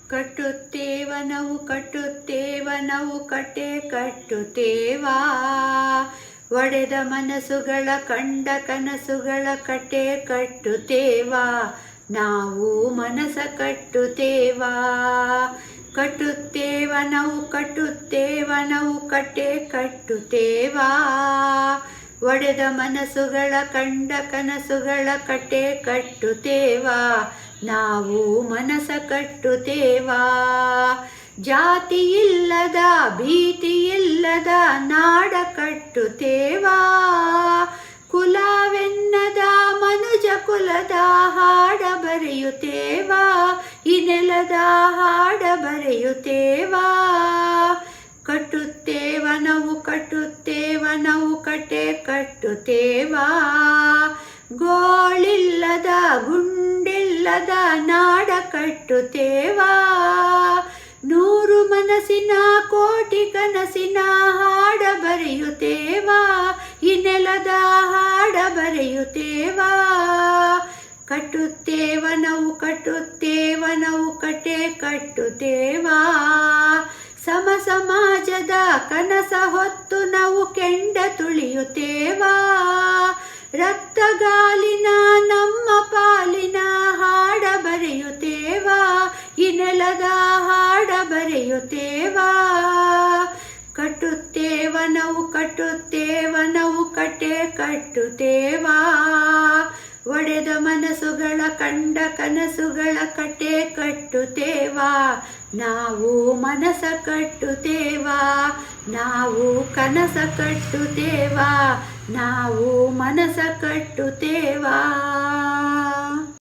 ಕಟ್ಟುತ್ತೇವ ನಾವು ಕಟ್ಟೆ ಕಟ್ಟುತ್ತೇವಾ. ಒಡೆದ ಮನಸ್ಸುಗಳ ಕಂಡ ಕನಸುಗಳ ಕಟ್ಟೆ ಕಟ್ಟುತ್ತೇವಾ. ನಾವು ಮನಸ ಕಟ್ಟುತ್ತೇವಾ. ಕಟ್ಟುತ್ತೇವ ನಾವು ಕಟ್ಟೆ ಕಟ್ಟುತ್ತೇವಾ. ಒಡೆದ ಮನಸ್ಸುಗಳ ಕಂಡ ಕನಸುಗಳ ಕಟ್ಟೆ ಕಟ್ಟುತ್ತೇವಾ. ನಾವು ಮನಸ ಕಟ್ಟುತ್ತೇವಾ. ಜಾತಿ ಇಲ್ಲದ ಭೀತಿ ಇಲ್ಲದ ನಾಡ ಕಟ್ಟುತ್ತೇವಾ. ಕುಲವೆನ್ನದ ಮನುಜ ಕುಲದ ಹಾಡ ಬರೆಯುತ್ತೇವಾ. ಈ ನೆಲದ ಹಾಡ ಬರೆಯುತ್ತೇವಾ. ಕಟ್ಟುತ್ತೇವ ನಾವು ಕಟ್ಟೆ ಕಟ್ಟುತ್ತೇವಾ. ಗೋಳಿಲ್ಲದ ಗುಂಡಿಲ್ಲದ ನಾಡ ಕಟ್ಟುತ್ತೇವಾ. ನೂರು ಮನಸ್ಸಿನ ಕೋಟಿ ಕನಸಿನ ಹಾಡ ಬರೆಯುತ್ತೇವಾ. ಈ ನೆಲದ ಹಾಡ ಬರೆಯುತ್ತೇವಾ. ಕಟ್ಟುತ್ತೇವ ನಾವು ಕಟ್ಟೆ ಕಟ್ಟುತ್ತೇವಾ. ಸಮ ಸಮಾಜದ ಕನಸ ಹೊತ್ತು ನಾವು ಕೆಂಡ ತುಳಿಯುತ್ತೇವಾ. ರಕ್ತಗಾಲಿನ ನಮ್ಮ ಪಾಲಿನ ಹಾಡ ಬರೆಯುತ್ತೇವಾ. ಈ ನೆಲದ ಹಾಡ ಬರೆಯುತ್ತೇವಾ. ಕಟ್ಟುತ್ತೇವ ನಾವು ಕಟ್ಟೆ ಕಟ್ಟುತ್ತೇವಾ. ಒಡೆದ ಮನಸ್ಸುಗಳ ಕಂಡ ಕನಸುಗಳ ಕಟ್ಟೆ ಕಟ್ಟುತ್ತೇವಾ. ನಾವು ಮನಸ ಕಟ್ಟುತ್ತೇವಾ. ನಾವು ಕನಸ ಕಟ್ಟುತ್ತೇವಾ. ನಾವು ಮನಸ ಕಟ್ಟುತ್ತೇವಾ.